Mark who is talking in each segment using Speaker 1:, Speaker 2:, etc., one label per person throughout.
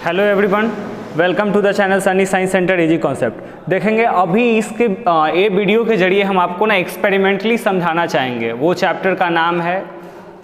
Speaker 1: Hello everyone, welcome to the channel Sunny science centre easy concept. देखेंगे अभी इसके ये वीडियो के जरिए हम आपको ना एक्सपेरिमेंटली समझाना चाहेंगे। वो चैप्टर का नाम है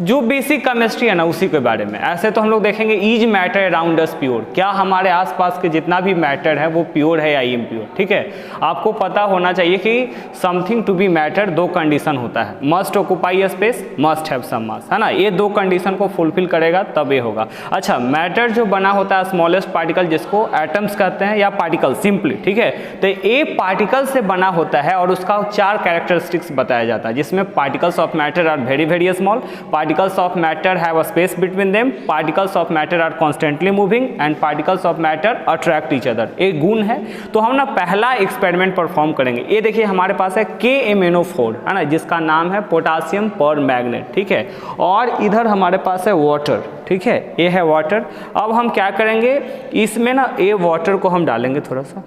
Speaker 1: जो बेसिक केमिस्ट्री है ना, उसी के बारे में। ऐसे तो हम लोग देखेंगे is matter around us pure, क्या हमारे आसपास के जितना भी मैटर है वो प्योर है या इम्प्योर। ठीक है, आपको पता होना चाहिए कि समथिंग टू बी मैटर दो कंडीशन होता है, must occupy space, must have some mass, है ना। ये दो कंडीशन को फुलफिल करेगा तब ये होगा। अच्छा, मैटर जो बना होता है स्मॉलेस्ट पार्टिकल, जिसको एटम्स कहते हैं या पार्टिकल सिंपली, ठीक है। तो ये पार्टिकल से बना होता है और उसका 4 कैरेक्टरिस्टिक्स बताया जाता है, जिसमें particles of matter are very very small, particles of matter have a space between them, particles of matter are constantly moving and particles of matter attract each other। एक गुण है। तो हम ना पहला एक्सपेरिमेंट परफॉर्म करेंगे। ये देखिए हमारे पास है KMnO4, है ना, जिसका नाम है पोटासियम पर मैग्नेट, ठीक है। और इधर हमारे पास है वाटर, ठीक है, ये है वाटर। अब हम क्या करेंगे, इसमें ना ये वाटर को हम डालेंगे थोड़ा सा,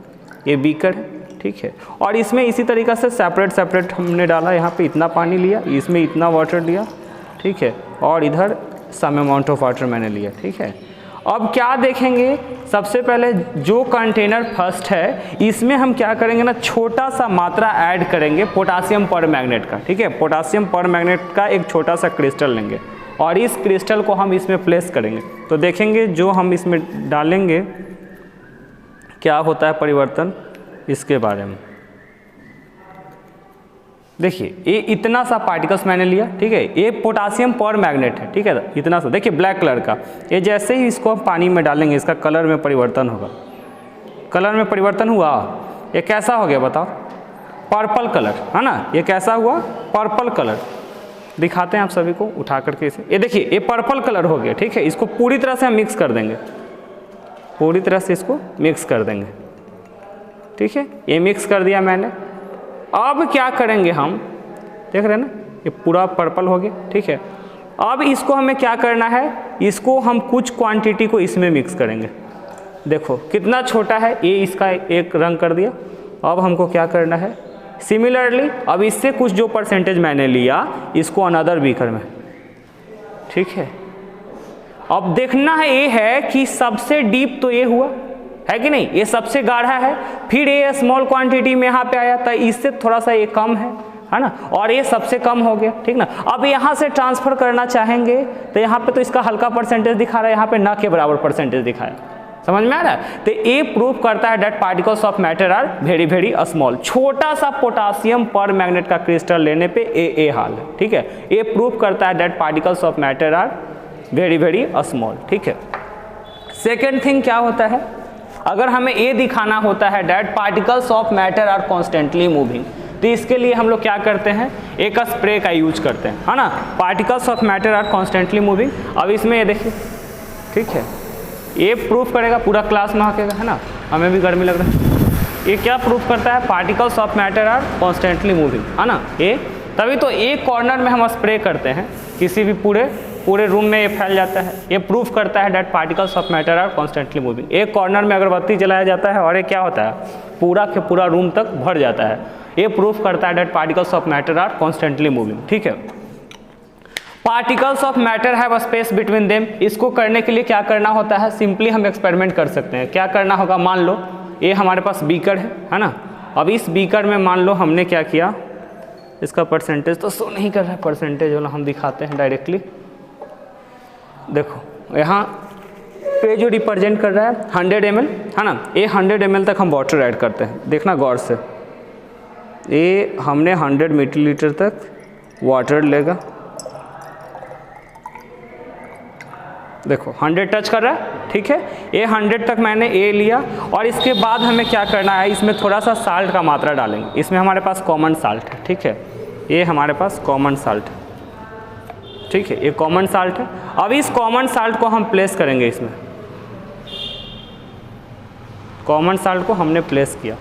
Speaker 1: ये बीकर है, ठीक है। और इसमें इसी तरीक़े से सेपरेट सेपरेट हमने डाला। यहाँ पे इतना पानी लिया, इसमें इतना वाटर लिया, ठीक है, और इधर सम अमाउंट ऑफ वाटर मैंने लिया, ठीक है। अब क्या देखेंगे, सबसे पहले जो कंटेनर फर्स्ट है इसमें हम क्या करेंगे ना, छोटा सा मात्रा ऐड करेंगे पोटासियम पर मैग्नेट का, ठीक है। पोटासियम पर मैग्नेट का एक छोटा सा क्रिस्टल लेंगे और इस क्रिस्टल को हम इसमें प्लेस करेंगे। तो देखेंगे जो हम इसमें डालेंगे क्या होता है परिवर्तन, इसके बारे में देखिए। ये इतना सा पार्टिकल्स मैंने लिया, ठीक है, ये पोटासियम पर मैग्नेट है, ठीक है। इतना सा देखिए ब्लैक कलर का, ये जैसे ही इसको हम पानी में डालेंगे इसका कलर में परिवर्तन होगा। कलर में परिवर्तन हुआ, ये कैसा हो गया बताओ, पर्पल कलर, है ना। ये कैसा हुआ, पर्पल कलर। दिखाते हैं आप सभी को उठा करके इसे, ये देखिए ये पर्पल कलर हो गया, ठीक है। इसको पूरी तरह से हम मिक्स कर देंगे, पूरी तरह से इसको मिक्स कर देंगे, ठीक है। ये मिक्स कर दिया मैंने। अब क्या करेंगे हम, देख रहे हैं ना, ये पूरा पर्पल हो गया, ठीक है। अब इसको हमें क्या करना है, इसको हम कुछ क्वांटिटी को इसमें मिक्स करेंगे। देखो कितना छोटा है, ये इसका एक रंग कर दिया। अब हमको क्या करना है, सिमिलरली अब इससे कुछ जो परसेंटेज मैंने लिया इसको अनदर बीकर में, ठीक है। अब देखना है ये है कि सबसे डीप तो ये हुआ है कि नहीं, ये सबसे गाढ़ा है। फिर ये स्मॉल क्वांटिटी में यहाँ पे आया था, इससे थोड़ा सा ये कम है ना, और ये सबसे कम हो गया, ठीक ना। अब यहाँ से ट्रांसफर करना चाहेंगे तो यहाँ पे तो इसका हल्का परसेंटेज दिखा रहा है, यहाँ पे ना के बराबर परसेंटेज दिखाया, समझ में आ रहा है। तो ये प्रूफ करता है that particles of matter are very very small. छोटा सा पोटासियम पर मैग्नेट का क्रिस्टल लेने पे ये हाल है, ठीक है। ये प्रूफ करता है that particles of matter are very very small, ठीक है। सेकेंड थिंग क्या होता है, अगर हमें ये दिखाना होता है that particles of matter are constantly moving, तो इसके लिए हम लोग क्या करते हैं, एक स्प्रे का यूज करते हैं, है ना। Particles of matter are constantly moving. अब इसमें ये देखिए, ठीक है, ये प्रूफ करेगा, पूरा क्लास महकेगा, है ना, हमें भी गर्मी लग रहा है। ये क्या प्रूफ करता है, particles of matter are constantly moving, है ना। ये तभी तो एक कॉर्नर में हम स्प्रे करते हैं, किसी भी पूरे रूम में ये फैल जाता है। ये प्रूफ करता है that particles of matter are constantly moving. एक कॉर्नर में अगरबत्ती जलाया जाता है और ये क्या होता है, पूरा के पूरा रूम तक भर जाता है। ये प्रूफ करता है that particles of matter are constantly moving, ठीक है। Particles of matter have a space between them. इसको करने के लिए क्या करना होता है, सिंपली हम एक्सपेरिमेंट कर सकते हैं। क्या करना होगा, मान लो ये हमारे पास बीकर है ना। अब इस बीकर में मान लो हमने क्या किया, इसका परसेंटेज तो शो नहीं कर रहा है, परसेंटेज वाला हम दिखाते हैं डायरेक्टली। देखो यहाँ पे जो रिप्रेजेंट कर रहा है 100 ml, है ना। ये 100 ml तक हम वाटर ऐड करते हैं, देखना गौर से। ये हमने 100 मिलीलीटर तक वाटर लेगा, देखो 100 टच कर रहा है, ठीक है। ये 100 तक मैंने ये लिया और इसके बाद हमें क्या करना है, इसमें थोड़ा सा साल्ट का मात्रा डालेंगे। इसमें हमारे पास कॉमन साल्ट है, ठीक है, ये हमारे पास कॉमन साल्ट है, ठीक है, ये कॉमन साल्ट है। अब इस कॉमन साल्ट को हम प्लेस करेंगे इसमें, कॉमन साल्ट को हमने प्लेस किया।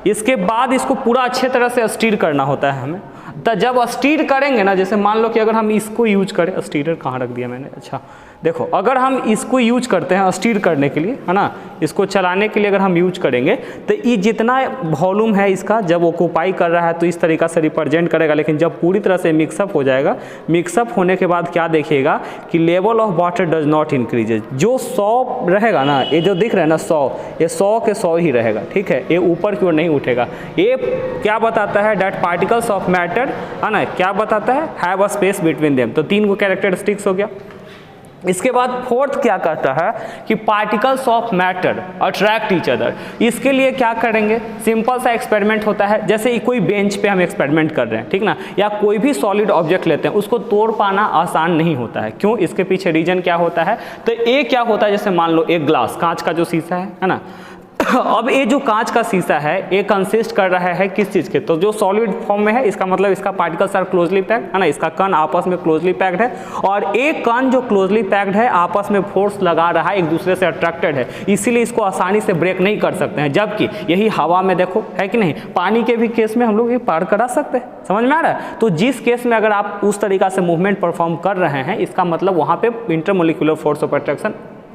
Speaker 1: इसके बाद इसको पूरा अच्छे तरह से स्टीर करना होता है हमें। जब स्टीर करेंगे ना, जैसे मान लो कि अगर हम इसको यूज करें, स्टीरर कहाँ रख दिया मैंने, अच्छा देखो, अगर हम इसको यूज करते हैं स्टीर करने के लिए, है ना, इसको चलाने के लिए अगर हम यूज करेंगे तो ये जितना वॉल्यूम है इसका जब ऑक्यूपाई कर रहा है तो इस तरीक़ा से रिप्रेजेंट करेगा। लेकिन जब पूरी तरह से मिक्सअप हो जाएगा, मिक्सअप होने के बाद क्या देखिएगा कि level of water does not increases. जो 100 रहेगा ना, ये जो दिख रहा है ना 100, ये 100 के 100 ही रहेगा, ठीक है, ये ऊपर की ओर नहीं उठेगा। ये क्या बताता है, डैट पार्टिकल्स ऑफ मैटर, है ना, क्या बताता है, have a space between them. तो 3 को कैरेक्टरिस्टिक्स हो गया। इसके बाद फोर्थ क्या कहता है कि particles of matter attract each other. इसके लिए क्या करेंगे, सिंपल सा एक्सपेरिमेंट होता है, जैसे कोई बेंच पे हम एक्सपेरिमेंट कर रहे हैं, ठीक ना, या कोई भी सॉलिड ऑब्जेक्ट लेते हैं, उसको तोड़ पाना आसान नहीं होता है। क्यों, इसके पीछे रीजन क्या होता है। तो ये क्या होता है, जैसे मान लो एक ग्लास, कांच का जो शीशा है ना, अब ये जो कांच का शीशा है ये कंसिस्ट कर रहा है किस चीज़ के, तो जो सॉलिड फॉर्म में है, इसका मतलब इसका पार्टिकल्स आर क्लोजली पैक्ड, है ना, इसका कण आपस में क्लोजली पैक्ड है, और एक कण जो क्लोजली पैक्ड है आपस में फोर्स लगा रहा है, एक दूसरे से अट्रैक्टेड है, इसीलिए इसको आसानी से ब्रेक नहीं कर सकते हैं। जबकि यही हवा में देखो, है कि नहीं, पानी के भी केस में हम लोग ये पार करा सकते हैं, समझ में आ रहा है। तो जिस केस में अगर आप उस तरीका से मूवमेंट परफॉर्म कर रहे हैं, इसका मतलब वहाँ पे इंटरमोलिकुलर फोर्स ऑफ अट्रैक्शन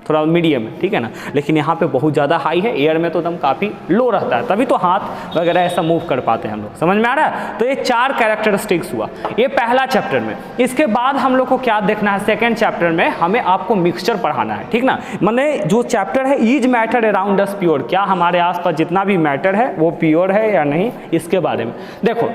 Speaker 1: थोड़ा मीडियम है, ठीक है ना, लेकिन यहाँ पे बहुत ज़्यादा हाई है, एयर में तो एकदम काफ़ी लो रहता है, तभी तो हाथ वगैरह ऐसा मूव कर पाते हैं हम लोग, समझ में आ रहा है। तो ये 4 कैरेक्टरिस्टिक्स हुआ, ये पहला चैप्टर में। इसके बाद हम लोग को क्या देखना है, सेकेंड चैप्टर में हमें आपको मिक्सचर पढ़ाना है, ठीक ना, मैंने जो चैप्टर है is matter around us pure, क्या हमारे आसपास जितना भी मैटर है वो प्योर है या नहीं, इसके बारे में देखो।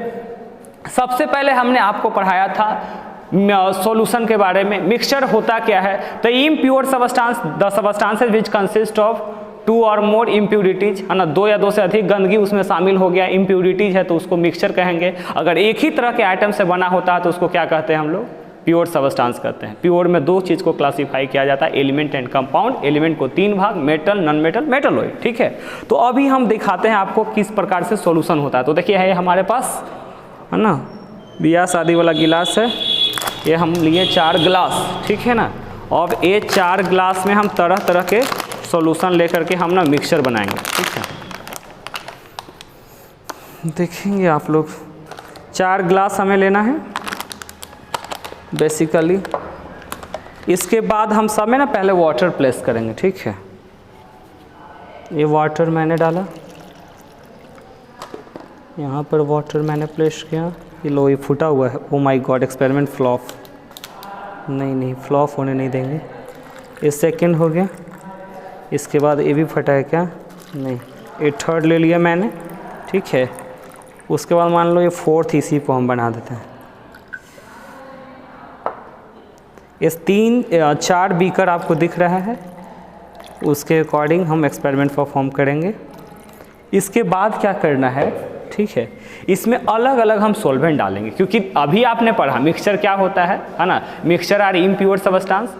Speaker 1: सबसे पहले हमने आपको पढ़ाया था सॉल्यूशन के बारे में। मिक्सचर होता क्या है, तो impure substance, the substances which consist of 2 और मोर इम्प्यूरिटीज, है ना, 2 या 2 से अधिक गंदगी उसमें शामिल हो गया, इम्प्यूरिटीज है तो उसको मिक्सचर कहेंगे। अगर एक ही तरह के आइटम से बना होता है तो उसको क्या कहते हैं हम लोग, प्योर सबस्टांस कहते हैं। प्योर में 2 चीज़ को क्लासीफाई किया जाता है, एलिमेंट एंड कंपाउंड। एलिमेंट को 3 भाग, मेटल, नॉन मेटल, मेटलॉइड, ठीक है। तो अभी हम दिखाते हैं आपको किस प्रकार से सॉल्यूशन होता है। तो देखिए है हमारे पास, है ना, ब्याह शादी वाला गिलास है, ये हम लिए 4 ग्लास, ठीक है ना, और ये 4 ग्लास में हम तरह तरह के सॉल्यूशन लेकर के हम ना मिक्सचर बनाएंगे, ठीक है। देखेंगे आप लोग, 4 ग्लास हमें लेना है बेसिकली। इसके बाद हम सब में ना पहले वाटर प्लेस करेंगे, ठीक है। ये वाटर मैंने डाला, यहाँ पर वाटर मैंने प्लेस किया, ये लो ये फूटा हुआ है, oh my God, experiment flop, नहीं फ्लॉप होने नहीं देंगे। ये सेकंड हो गया, इसके बाद ये भी फटा है क्या, नहीं, ये थर्ड ले लिया मैंने, ठीक है। उसके बाद मान लो ये फोर्थ, इसी को हम बना देते हैं। इस 4 बीकर आपको दिख रहा है, उसके अकॉर्डिंग हम एक्सपेरिमेंट परफॉर्म करेंगे। इसके बाद क्या करना है, ठीक है, इसमें अलग अलग हम सॉल्वेंट डालेंगे, क्योंकि अभी आपने पढ़ा मिक्सचर क्या होता है ना, mixture are impure substance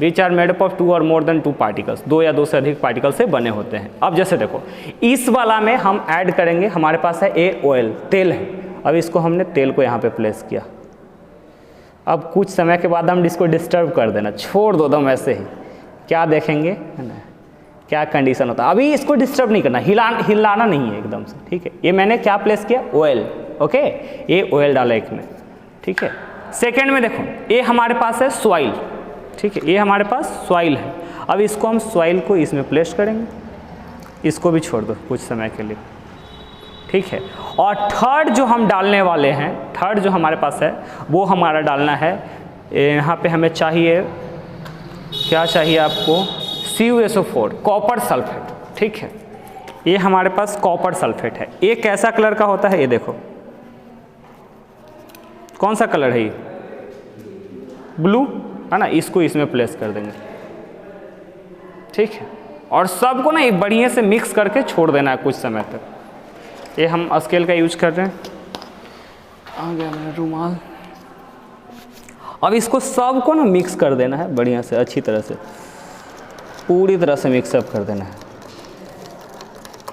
Speaker 1: which are made up of 2 और मोर देन 2 पार्टिकल्स, 2 या 2 से अधिक पार्टिकल से बने होते हैं। अब जैसे देखो, इस वाला में हम ऐड करेंगे, हमारे पास है ए ऑयल, तेल है। अब इसको हमने तेल को यहाँ पे प्लेस किया। अब कुछ समय के बाद हम इसको डिस्टर्ब कर देना, छोड़ दो दम ऐसे ही, क्या देखेंगे, है ना, क्या कंडीशन होता है। अभी इसको डिस्टर्ब नहीं करना, हिलाना नहीं है एकदम से, ठीक है। ये मैंने क्या प्लेस किया, ऑयल, ओके, ये ऑयल डाला एक में, ठीक है। सेकेंड में देखो, ये हमारे पास है सॉइल, ठीक है, ये हमारे पास सॉइल है। अब इसको हम सॉइल को इसमें प्लेस करेंगे, इसको भी छोड़ दो कुछ समय के लिए, ठीक है। और थर्ड जो हम डालने वाले हैं, थर्ड जो हमारे पास है वो हमारा डालना है, यहाँ पे हमें चाहिए, क्या चाहिए आपको, CuSO4, कॉपर सल्फेट, ठीक है। ये हमारे पास कॉपर सल्फेट है। ये कैसा कलर का होता है, ये देखो, कौन सा कलर है ये, ब्लू, है ना, इसको इसमें प्लेस कर देंगे, ठीक है। और सबको ना एक बढ़िया से मिक्स करके छोड़ देना है कुछ समय तक। ये हम स्केल का यूज कर रहे हैं, आ गया मेरा रुमाल। अब इसको सबको ना मिक्स कर देना है बढ़िया से, अच्छी तरह से, पूरी तरह से मिक्सअप कर देना है।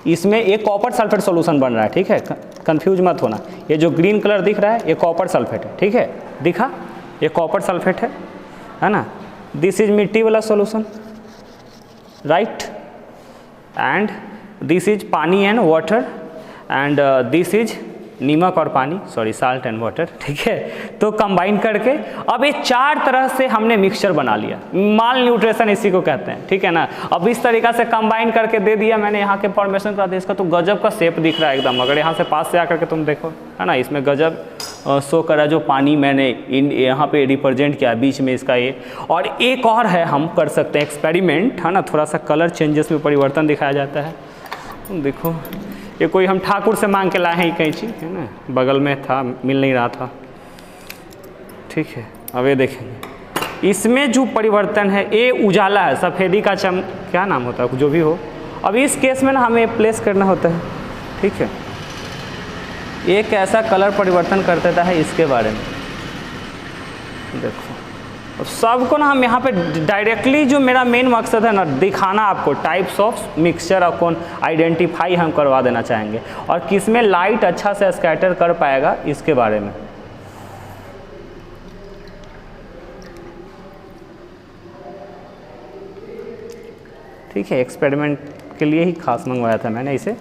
Speaker 1: इसमें एक कॉपर सल्फेट सॉल्यूशन बन रहा है, ठीक है, कंफ्यूज मत होना। ये जो ग्रीन कलर दिख रहा है ये कॉपर सल्फेट है, ठीक है, दिखा, ये कॉपर सल्फेट है ना। दिस इज मिट्टी वाला solution, right, and this is pani and water, and this is namak और पानी, सॉरी साल्ट एंड वाटर, ठीक है। तो कंबाइन करके अब ये 4 तरह से हमने मिक्सचर बना लिया, माल न्यूट्रिशन इसी को कहते हैं, ठीक है ना। अब इस तरीक़ा से कंबाइन करके दे दिया मैंने, यहाँ के फॉर्मेशन करा दिया। इसका तो गजब का शेप दिख रहा है एकदम, अगर यहाँ से पास से आकर के तुम देखो, है ना, इसमें गजब शो करा जो पानी मैंने यहाँ पे रिप्रेजेंट किया बीच में इसका ये। और एक और है, हम कर सकते हैं एक्सपेरिमेंट, है ना, थोड़ा सा कलर चेंजेस में परिवर्तन दिखाया जाता है। देखो ये कोई हम ठाकुर से मांग के लाए हैं कैंची, है ना, बगल में था, मिल नहीं रहा था, ठीक है। अब ये देखेंगे इसमें जो परिवर्तन है, ये उजाला है, सफ़ेदी का क्या नाम होता है, जो भी हो। अब इस केस में ना हमें प्लेस करना होता है, ठीक है। ये कैसा कलर परिवर्तन कर देता है इसके बारे में देखो। सबको ना हम यहाँ पे डायरेक्टली, जो मेरा मेन मकसद है ना, दिखाना आपको टाइप्स ऑफ मिक्सचर और कौन आइडेंटिफाई हम करवा देना चाहेंगे, और किस में लाइट अच्छा से स्कैटर कर पाएगा इसके बारे में। ठीक है, एक्सपेरिमेंट के लिए ही खास मंगवाया था मैंने इसे।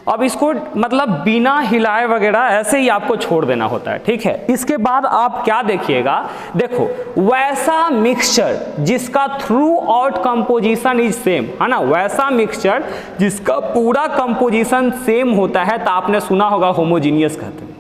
Speaker 1: अब इसको मतलब बिना हिलाए वगैरह ऐसे ही आपको छोड़ देना होता है, ठीक है। इसके बाद आप क्या देखिएगा, देखो वैसा मिक्सचर जिसका through out composition is same, है ना, वैसा मिक्सचर जिसका पूरा कंपोजिशन सेम होता है, तो आपने सुना होगा होमोजीनियस कहते हैं,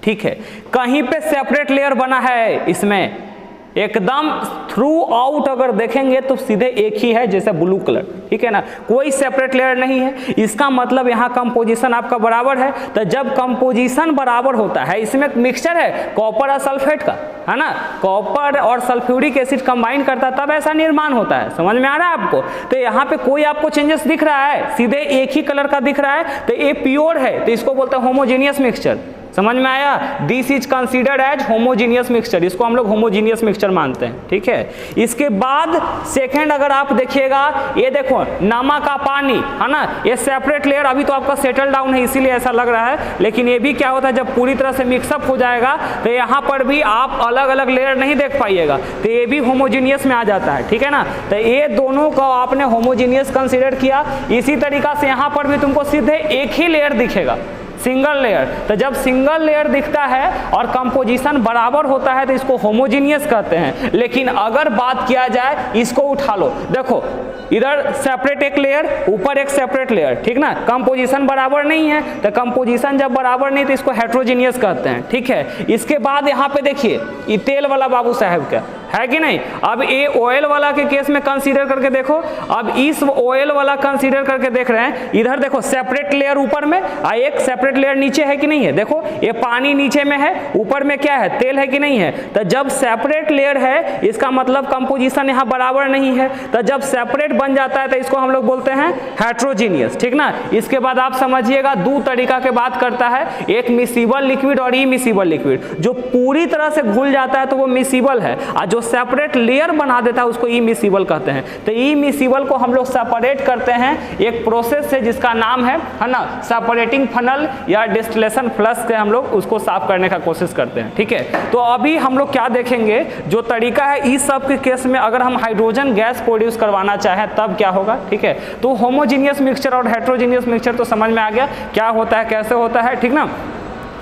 Speaker 1: ठीक है। कहीं पे सेपरेट लेयर बना है इसमें, एकदम थ्रू आउट अगर देखेंगे तो सीधे एक ही है, जैसे ब्लू कलर, ठीक है ना, कोई सेपरेट लेयर नहीं है। इसका मतलब यहाँ कंपोजिशन आपका बराबर है। तो जब कंपोजिशन बराबर होता है, इसमें मिक्सचर है कॉपर और सल्फेट का, है ना, कॉपर और सल्फ्यूरिक एसिड कंबाइन करता है तब ऐसा निर्माण होता है। समझ में आ रहा है आपको? तो यहाँ पे कोई आपको चेंजेस दिख रहा है, सीधे एक ही कलर का दिख रहा है, तो ये प्योर है, तो इसको बोलते हैं होमोजीनियस मिक्सचर। समझ में आया? This is considered as homogeneous mixture, इसको हम लोग होमोजीनियस मिक्सचर मानते हैं, ठीक है। इसके बाद सेकंड अगर आप देखिएगा, ये देखो नमक का पानी, है ना, ये सेपरेट लेयर अभी तो आपका सेटल डाउन है इसीलिए ऐसा लग रहा है, लेकिन ये भी क्या होता है जब पूरी तरह से मिक्सअप हो जाएगा तो यहाँ पर भी आप अलग अलग लेयर नहीं देख पाइएगा, तो ये भी होमोजीनियस में आ जाता है, ठीक है ना। तो ये दोनों को आपने होमोजीनियस कंसीडर किया। इसी तरीका से यहाँ पर भी तुमको सीधे एक ही लेयर दिखेगा, सिंगल लेयर। तो जब सिंगल लेयर दिखता है और कंपोजिशन बराबर होता है तो इसको होमोजीनियस कहते हैं। लेकिन अगर बात किया जाए, इसको उठा लो, देखो इधर सेपरेट एक लेयर, ऊपर एक सेपरेट लेयर, ठीक ना, कंपोजिशन बराबर नहीं है, तो कंपोजिशन जब बराबर नहीं तो इसको हेट्रोजीनियस कहते हैं, ठीक है। इसके बाद यहाँ पे देखिए ये तेल वाला बाबू साहब का है कि नहीं। अब ये ऑयल वाला के केस में कंसीडर करके देखो, अब इस ऑयल वाला कंसीडर करके देख रहे हैं, इधर देखो सेपरेट लेयर ऊपर में और एक सेपरेट लेयर नीचे है कि नहीं है। देखो ये पानी नीचे में है, ऊपर में क्या है, तेल है कि नहीं है। तो जब सेपरेट लेयर है इसका मतलब कंपोजिशन यहाँ बराबर नहीं है। तो जब सेपरेट बन जाता है तो इसको हम लोग बोलते हैं हेट्रोजीनियस, ठीक ना। इसके बाद आप समझिएगा दो तरीका के बात करता है, एक मिसिबल लिक्विड और इमिसिबल लिक्विड। जो पूरी तरह से घुल जाता है तो वो मिसिबल है, और जो सेपरेट लेयर बना देता है उसको इमिसिबल कहते हैं। तो इमिसिबल को हम लोग सेपरेट करते हैं एक प्रोसेस से जिसका नाम है ना, सेपरेटिंग फनल या डिस्टिलेशन फ्लश से हम लोग उसको साफ करने का कोशिश करते हैं, ठीक है। तो अभी हम लोग क्या देखेंगे, जो तरीका है इस सब के केस में अगर हम हाइड्रोजन गैस प्रोड्यूस करवाना चाहें तब क्या होगा, ठीक है। तो होमोजीनियस मिक्सचर और हेट्रोजीनियस मिक्सचर तो समझ में आ गया क्या होता है, कैसे होता है, ठीक ना।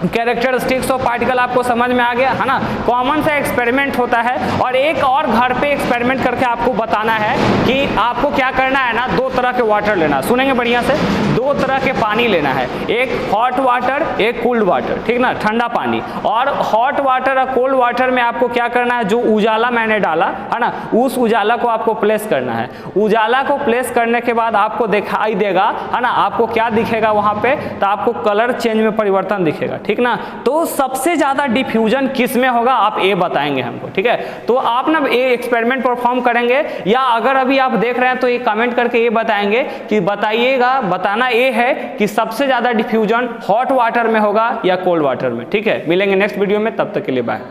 Speaker 1: कैरेक्टरिस्टिक्स ऑफ पार्टिकल आपको समझ में आ गया है ना। कॉमन सा एक्सपेरिमेंट होता है, और एक और घर पे एक्सपेरिमेंट करके आपको बताना है कि आपको क्या करना है ना, दो तरह के वाटर लेना, सुनेंगे बढ़िया से, दो तरह के पानी लेना है, एक हॉट वाटर एक कोल्ड वाटर, ठीक ना, ठंडा पानी। और हॉट वाटर और कोल्ड वाटर में आपको क्या करना है, जो उजाला मैंने डाला है ना, उस उजाला को आपको प्लेस करना है। उजाला को प्लेस करने के बाद आपको दिखाई देगा है ना, आपको क्या दिखेगा वहां पे, तो आपको कलर चेंज में परिवर्तन दिखेगा, ठीक ना। तो सबसे ज्यादा डिफ्यूजन किस में होगा आप ये बताएंगे हमको, ठीक है। तो आप ना ये एक्सपेरिमेंट परफॉर्म करेंगे, या अगर अभी आप देख रहे हैं तो ये कमेंट करके ये बताएंगे कि बताइएगा, बताना ये है कि सबसे ज्यादा डिफ्यूजन हॉट वाटर में होगा या कोल्ड वाटर में, ठीक है। मिलेंगे नेक्स्ट वीडियो में, तब तक के लिए बाय।